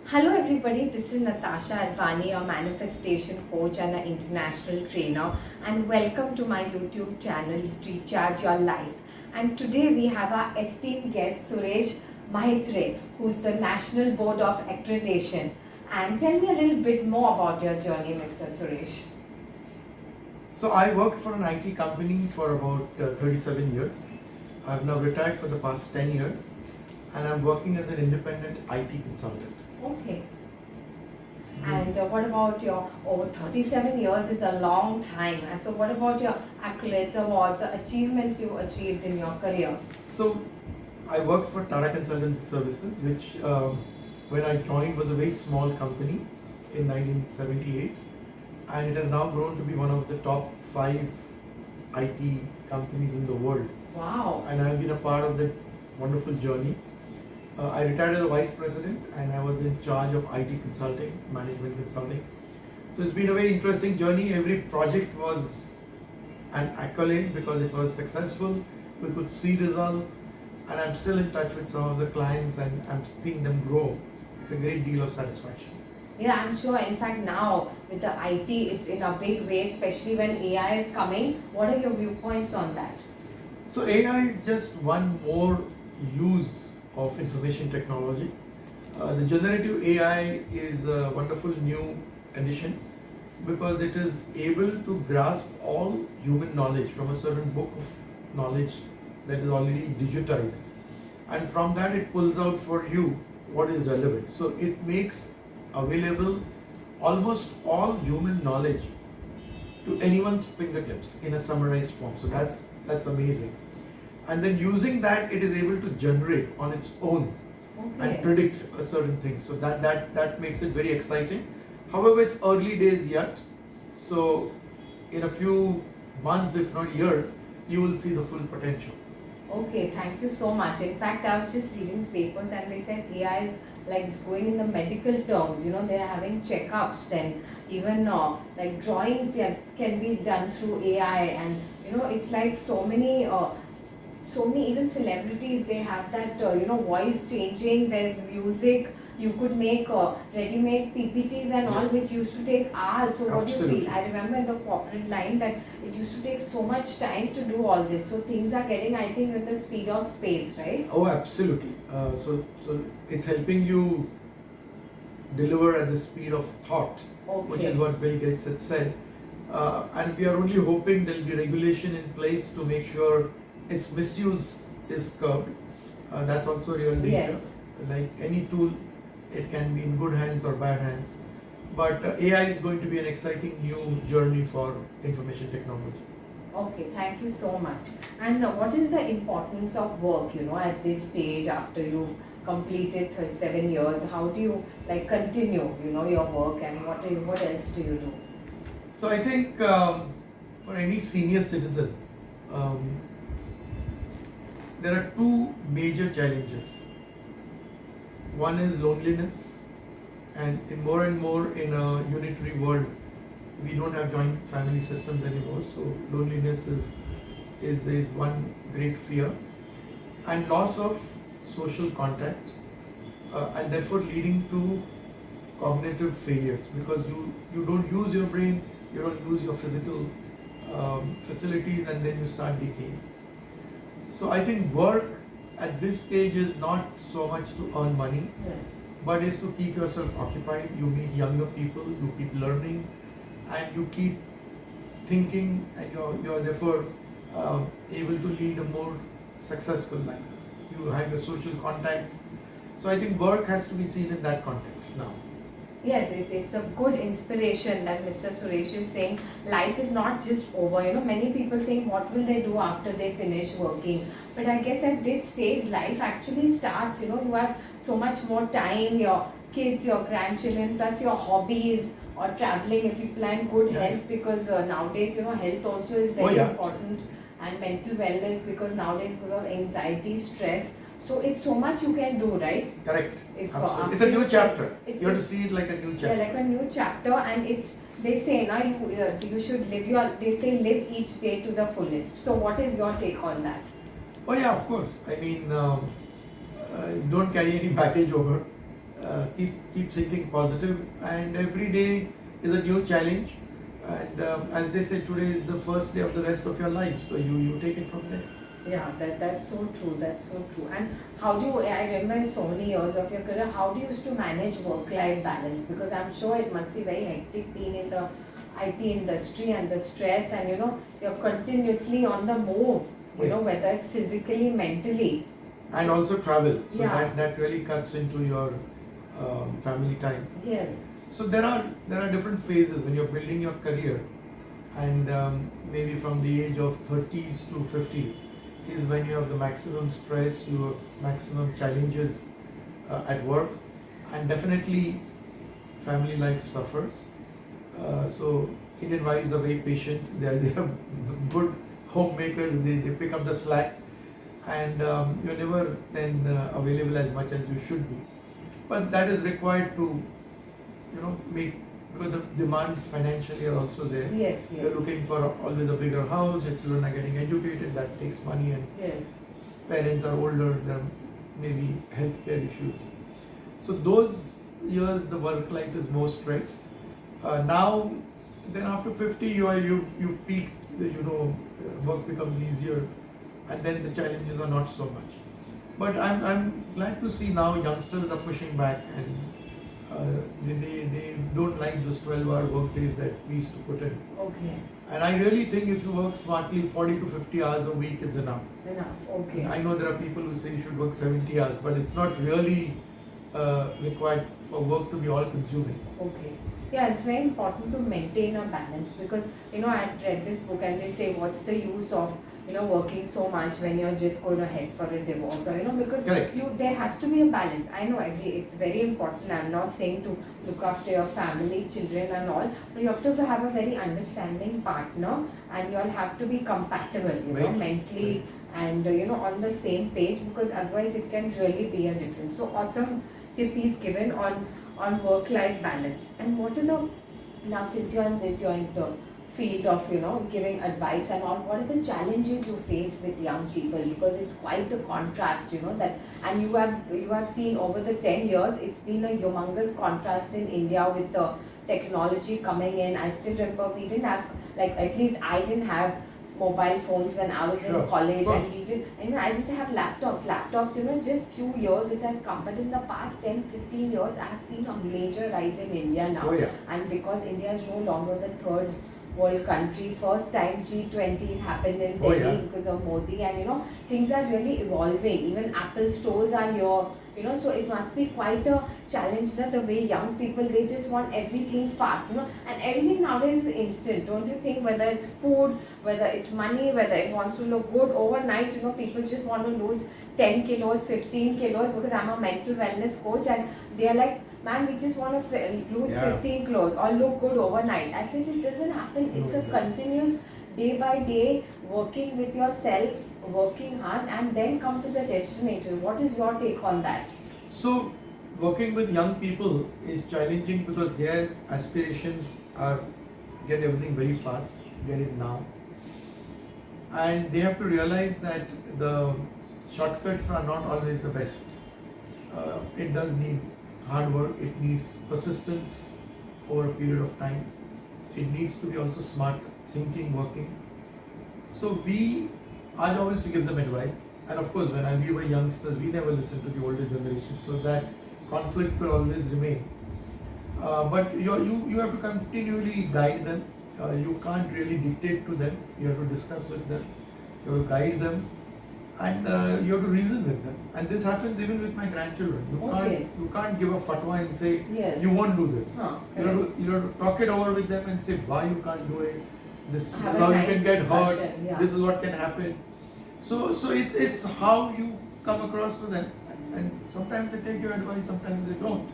Hello everybody, this is 𝓵𝓸 𝓷𝓮, a manifestation coach and an international trainer, and welcome to my YouTube channel Recharge Your Life. And today we have our esteemed guest Suresh Mhatre, who's the National Board of Accreditation. And tell me a little bit more about your journey, Mr. Suresh. So I worked for an IT company for about 37 years. I've now retired for the past 10 years and I'm working as an independent IT consultant. Okay. And what about your over 37 years is a long time. And so what about your accolades, awards, achievements you achieved in your career? So I worked for Tata Consultancy Services, which when I joined was a very small company in 1978, and it has now grown to be one of the top 5 IT companies in the world. Wow. And I've been a part of that wonderful journey. I retired as a vice president and I was in charge of IT consulting, management consulting. So it's been a very interesting journey. Every project was an accolade because it was successful. We could see results, and I'm still in touch with some of the clients and I'm seeing them grow. It's a great deal of satisfaction. Yeah, I'm sure. In fact, now with the IT, it's in a big way, especially when AI is coming. What are your viewpoints on that? So AI is just one more use of information technology. The generative AI is a wonderful new addition because it is able to grasp all human knowledge from a certain book of knowledge that is already digitized, and from that it pulls out for you what is relevant. So it makes available almost all human knowledge to anyone's fingertips in a summarized form. So that's amazing. And then using that, it is able to generate on its own and predict a certain thing. So that makes it very exciting. However, it's early days yet. So in a few months, if not years, you will see the full potential. Okay, thank you so much. In fact, I was just reading papers and they said AI is like going in the medical terms, they're having checkups, then even like drawings can be done through AI, and it's like so many even celebrities, they have that voice changing. There's music, you could make ready-made PPTs and all, which used to take hours. So what do you feel? I remember in the corporate line that it used to take so much time to do all this. So things are getting, I think, with the speed of space, right? Oh, absolutely. So it's helping you deliver at the speed of thought, which is what Bill Gates had said. And we are only hoping there will be regulation in place to make sure its misuse is curbed. That's also real danger. Yes. Like any tool, it can be in good hands or bad hands. But AI is going to be an exciting new journey for information technology. Okay, thank you so much. And what is the importance of work, at this stage after you've completed 37 years? How do you continue, your work, and what else do you do? So I think for any senior citizen, there are 2 major challenges. One is loneliness, and more in a unitary world, we don't have joint family systems anymore. So loneliness is one great fear, and loss of social contact, and therefore leading to cognitive failures because you don't use your brain, you don't use your physical facilities, and then you start decaying. So I think work at this stage is not so much to earn money, but is to keep yourself occupied. You meet younger people, you keep learning, and you keep thinking, and you're therefore able to lead a more successful life. You have your social contacts. So I think work has to be seen in that context now. Yes, it's a good inspiration that Mr. Suresh is saying life is not just over. Many people think what will they do after they finish working. But I guess at this stage, life actually starts. You have so much more time, your kids, your grandchildren, plus your hobbies or traveling if you plan good health, because nowadays, health also is very important, and mental wellness, because nowadays because of anxiety, stress. So it's so much you can do, right? Correct. It's a new chapter. You have to see it like a new chapter. Yeah, like a new chapter, and they say now you should live each day to the fullest. So what is your take on that? Oh yeah, of course. I mean, don't carry any baggage over. keep thinking positive, and every day is a new challenge. And as they say, today is the first day of the rest of your life, so you take it from there. Yeah, that's so true. That's so true. And how do you? I remember so many years of your career. How do you used to manage work-life balance? Because I'm sure it must be very hectic being in the IT industry and the stress, and you're continuously on the move. Whether it's physically, mentally, and also travel. So Yeah. that really cuts into your family time. Yes. So there are different phases when you're building your career, and maybe from the age of 30s to 50s is when you have the maximum stress, you have maximum challenges at work, and definitely family life suffers. So Indian wives are very patient. They are good homemakers. They pick up the slack, and you're never then available as much as you should be. But that is required to make, because the demands financially are also there. Yes. You're looking for always a bigger house, your children are getting educated, that takes money, and Yes. parents are older, there may be healthcare issues. So those years the work life is more stretched. Now, then after 50 you peaked, work becomes easier, and then the challenges are not so much. But I'm glad to see now youngsters are pushing back, and they don't like those 12-hour work days that we used to put in. Okay. And I really think if you work smartly, 40 to 50 hours a week is enough. Okay. I know there are people who say you should work 70 hours, but it's not really required for work to be all consuming. Okay. Yeah, it's very important to maintain a balance, because I had read this book and they say, what's the use of working so much when you're just going to head for a divorce, or because Correct. there has to be a balance. I know it's very important. I'm not saying to look after your family, children and all, but you have to have a very understanding partner, and you all have to be compatible, Right. mentally, and on the same page, because otherwise it can really be a difference. So awesome tip is given on work-life balance. And what are the, now since you're in the field of giving advice and all, what are the challenges you face with young people? Because it's quite a contrast, that, and you have seen over the 10 years it's been a humongous contrast in India with the technology coming in. I still remember we didn't have, at least I didn't have mobile phones when I was Sure, in college, of and course. we did, I didn't have laptops, just few years it has come, but in the past 10-15 years I have seen a major rise in India now. Oh yeah. And because India is no longer the third world country, first time G20 happened in Oh, Delhi yeah. because of Modi, and things are really evolving. Even Apple stores are here, so it must be quite a challenge that the way young people, they just want everything fast, and everything nowadays is instant, don't you think? Whether it's food, whether it's money, whether it wants to look good overnight, people just want to lose 10 kilos, 15 kilos, because I'm a mental wellness coach, and they are like, man, we just want to lose Yeah. 15 kilos or look good overnight. I said it doesn't happen. No, It's it a doesn't. continuous day by day working with yourself, working hard, and then come to the destination. What is your take on that? So working with young people is challenging because their aspirations are get everything very fast, get it now. And they have to realize that the shortcuts are not always the best. It does need hard work, it needs persistence over a period of time. It needs to be also smart thinking, working. So our job is to give them advice. And of course, when we were youngsters, we never listened to the older generation, so that conflict will always remain. But you have to continually guide them. You can't really dictate to them. You have to discuss with them. You have to guide them, and you have to reason with them. And this happens even with my grandchildren. You can't give a fatwa and say, Yes. you won't do this. Huh, You have to talk it over with them and say why you can't do it. This is Have a how you nice can get hurt. discussion, yeah. This is what can happen. So it's how you come across to them, and sometimes they take your advice, sometimes they don't.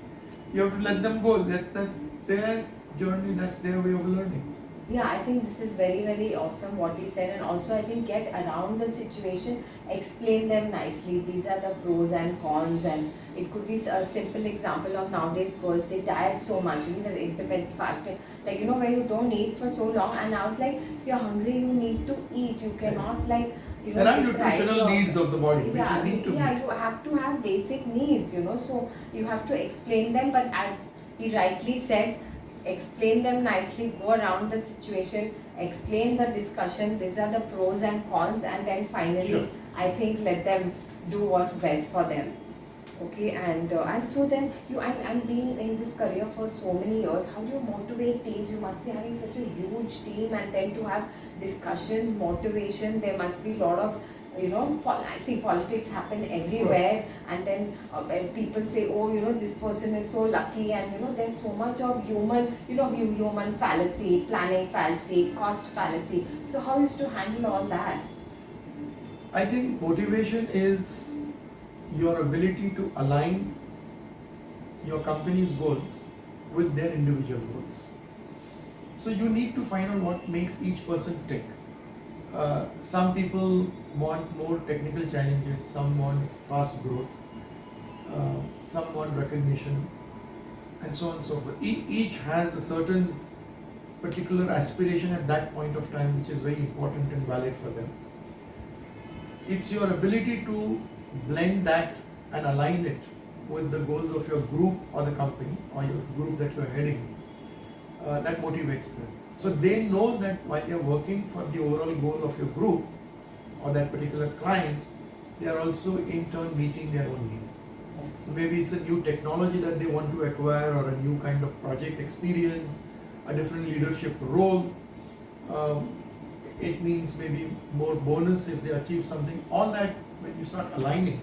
You have to let them go. That's their journey. That's their way of learning. Yeah, I think this is very, very awesome what he said, and also I think get around the situation, explain them nicely. These are the pros and cons, and it could be a simple example of nowadays girls, they diet so much, they're intermittent fasting, where you don't eat for so long, and I was like, if you're hungry, you need to eat. You cannot There are deprive nutritional your- needs of the body which yeah, you need to yeah, meet. you have to have basic needs, so you have to explain them, but as he rightly said, explain them nicely, go around the situation, explain the discussion, these are the pros and cons, and then finally, Sure. I think let them do what's best for them. Okay, and so then and being in this career for so many years, how do you motivate teams? You must be having such a huge team, and then to have discussion, motivation, there must be a lot of, I see politics happen everywhere, and then when people say, oh, this person is so lucky, and there's so much of human fallacy, planning fallacy, cost fallacy. So how is to handle all that? I think motivation is your ability to align your company's goals with their individual goals. So you need to find out what makes each person tick. Some people want more technical challenges, some want fast growth, some want recognition, and so on and so forth. Each has a certain particular aspiration at that point of time which is very important and valid for them. It's your ability to blend that and align it with the goals of your group or the company or your group that you're heading that motivates them. So they know that while you're working for the overall goal of your group or that particular client, they are also in turn meeting their own needs. Maybe it's a new technology that they want to acquire or a new kind of project experience, a different leadership role. It means maybe more bonus if they achieve something. All that, when you start aligning,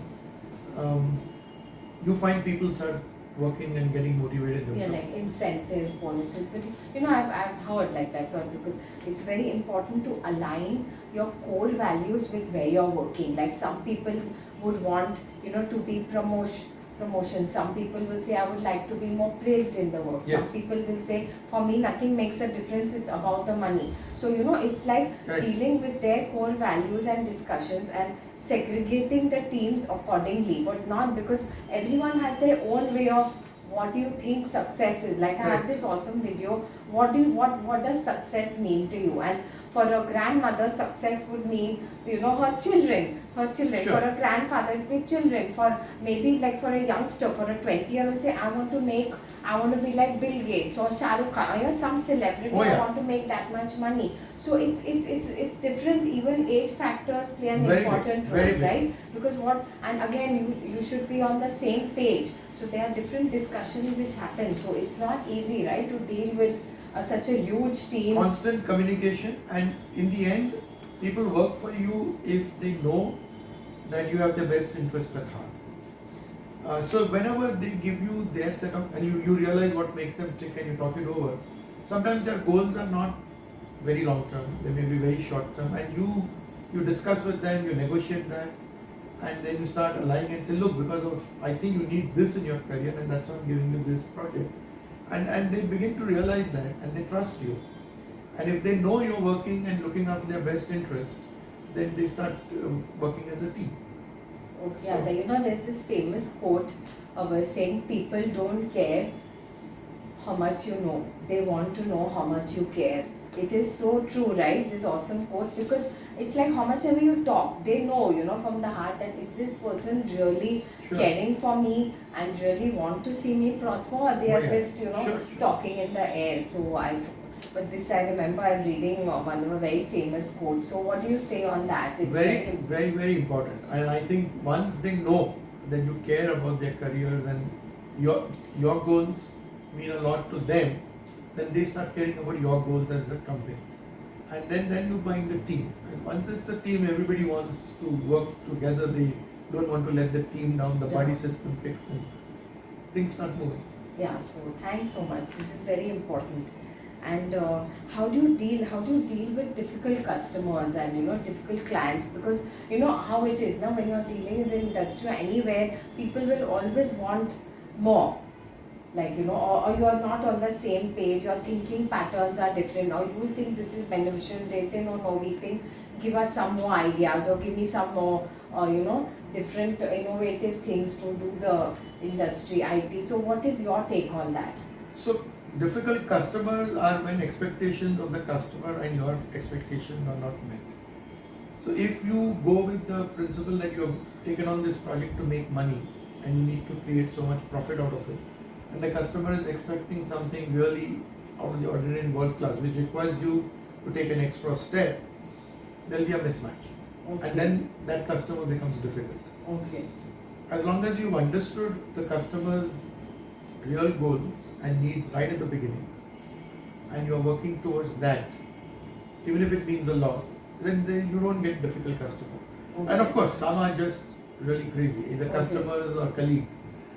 you find people start working and getting motivated themselves. Yeah, like incentives, bonuses. But I've heard like that, so because it's very important to align your core values with where you're working. Like some people would want, to be promotion. Some people will say, I would like to be more praised in the work. Yes. Some people will say, for me nothing makes a difference, it's about the money. So it's like Correct. dealing with their core values and discussions and segregating the teams accordingly, but not because everyone has their own way of what do you think success is. Like I have this awesome video, what does success mean to you? And for a grandmother, success would mean her children. Sure. For a grandfather it would be children. For maybe like for a youngster, for a 20-year old, say I want to be like Bill Gates or 𝓵𝓭𝓮, some celebrity. Oh, yeah. I want to make that much money. So it's different. Even age factors play an Very important big, very role, big. right? Because and again you should be on the same page. So there are different discussions which happen. So it's not easy, right, to deal with such a huge team. Constant communication, and in the end, people work for you if they know that you have their best interest at heart. So whenever they give you their setup and you realize what makes them tick and you talk it over, sometimes their goals are not very long term, they may be very short term, and you discuss with them, you negotiate that, and then you start aligning and say, look, because of I think you need this in your career and that's why I'm giving you this project. And they begin to realize that and they trust you. And if they know you're working and looking after their best interest, then they start working as a team. Okay, yeah, there's this famous quote saying people don't care how much you know, they want to know how much you care. It is so true, right? This awesome quote, because it's like how much ever you talk, they know, from the heart that is this person really Sure. caring for me and really want to see me prosper, or they are Yeah. just, Sure. talking in the air. So but this I remember I'm reading one of a very famous quote. So what do you say on that? It's Very, very, very important. And I think once they know that you care about their careers and your goals mean a lot to them, then they start caring about your goals as a company. And then you find a team. And once it's a team, everybody wants to work together. They don't want to let the team down. The buddy system kicks in. Things start moving. Yeah, so thanks so much. This is very important. And how do you deal with difficult customers and difficult clients? Because how it is now when you're dealing in the industry or anywhere, people will always want more. Like or you are not on the same page, your thinking patterns are different, or you think this is beneficial, they say no, we think give us some more ideas or give me some more different innovative things to do the industry IT. So what is your take on that? So difficult customers are when expectations of the customer and your expectations are not met. So if you go with the principle that you have taken on this project to make money and you need to create so much profit out of it, and the customer is expecting something really out of the ordinary and world class, which requires you to take an extra step, there will be a mismatch. Okay. And then that customer becomes difficult. Okay. As long as you've understood the customer's real goals and needs right at the beginning, and you're working towards that, even if it means a loss, then you don't get difficult customers. Okay. And of course, some are just really crazy, either Okay. customers or colleagues.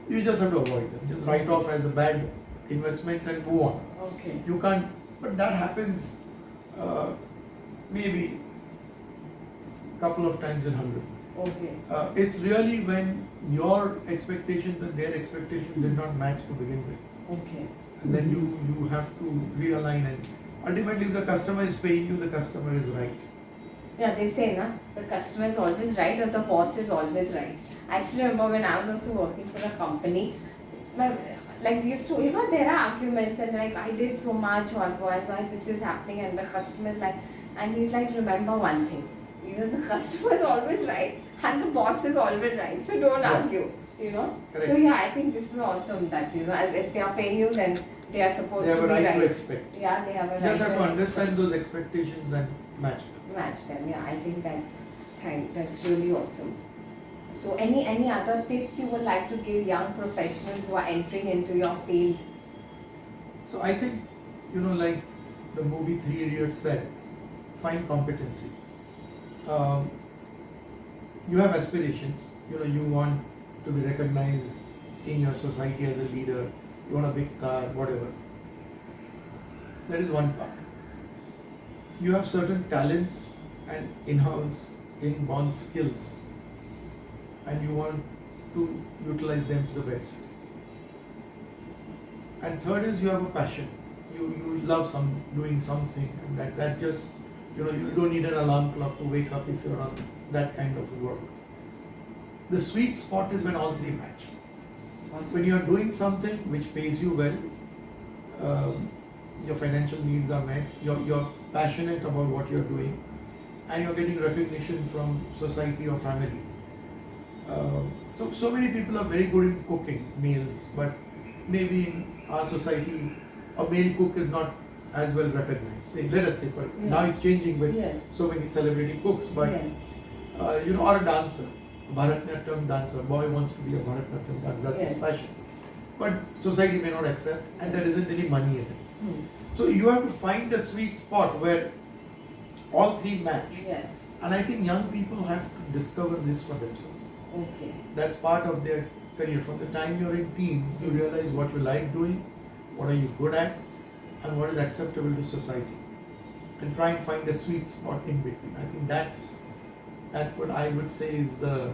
You just have to avoid them. Just write off as a bad investment and move on. Okay. You can't, but that happens maybe couple of times in 100. Okay. It's really when your expectations and their expectations did not match to begin with. Okay. And then you have to realign, and ultimately if the customer is paying you, the customer is right. Yeah, they say, na, the customer is always right or the boss is always right. I still remember when I was also working for a company, like we used to, there are arguments and like I did so much or why this is happening, and the customer is like, and he's like, remember one thing, the customer is always right and the boss is always right, so don't argue, Correct. So yeah, I think this is awesome that, as if they are paying you, then they are supposed They have to a be right right. to expect. Yeah, they have a right Just have to expect. understand those expectations and match them. Match them. Yeah, I think that's really awesome. So any other tips you would like to give young professionals who are entering into your field? So I think, like the movie Three Idiots said, find competency. You have aspirations, you want to be recognized in your society as a leader, you want a big car, whatever. That is one part. You have certain talents and in-house, inborn skills, and you want to utilize them to the best. And third is you have a passion. You love doing something, and that just, you don't need an alarm clock to wake up if you're on that kind of work. The sweet spot is when all three match. Awesome. When you're doing something which pays you well, your financial needs are met, you're passionate about what you're doing, and you're getting recognition from society or family. So many people are very good in cooking meals, but maybe in our society, a male cook is not as well recognized. Let us say, now it's changing with so many celebrity cooks, but or a dancer, a Bharatanatyam dancer, boy wants to be a Bharatanatyam dancer, that's his passion. But society may not accept, and there isn't any money in it. So you have to find the sweet spot where all three match. Yes. And I think young people have to discover this for themselves. Okay. That's part of their career. From the time you're in teens, you realize what you like doing, what are you good at, and what is acceptable to society. And try and find the sweet spot in between. I think that's what I would say is the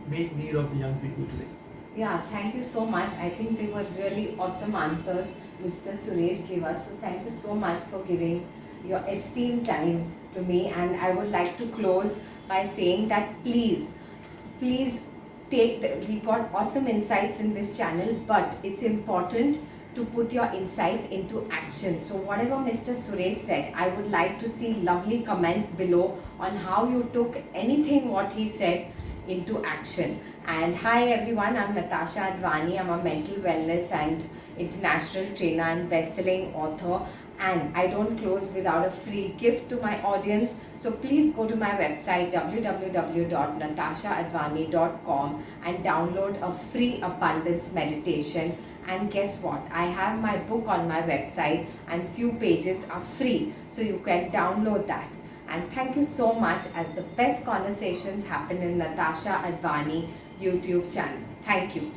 main need of the young people today. Yeah, thank you so much. I think they were really awesome answers Mr. Suresh gave us. So thank you so much for giving your esteemed time to me. And I would like to close by saying that please we got awesome insights in this channel, but it's important to put your insights into action. So whatever Mr. Suresh said, I would like to see lovely comments below on how you took anything what he said into action. And hi everyone, I'm Natasha Advani. I'm a mental wellness and international trainer and best-selling author, and I don't close without a free gift to my audience. So please go to my website www.natashaadvani.com and download a free abundance meditation. And guess what? I have my book on my website and few pages are free, so you can download that. And thank you so much, as the best conversations happen in Natasha Advani YouTube channel. Thank you.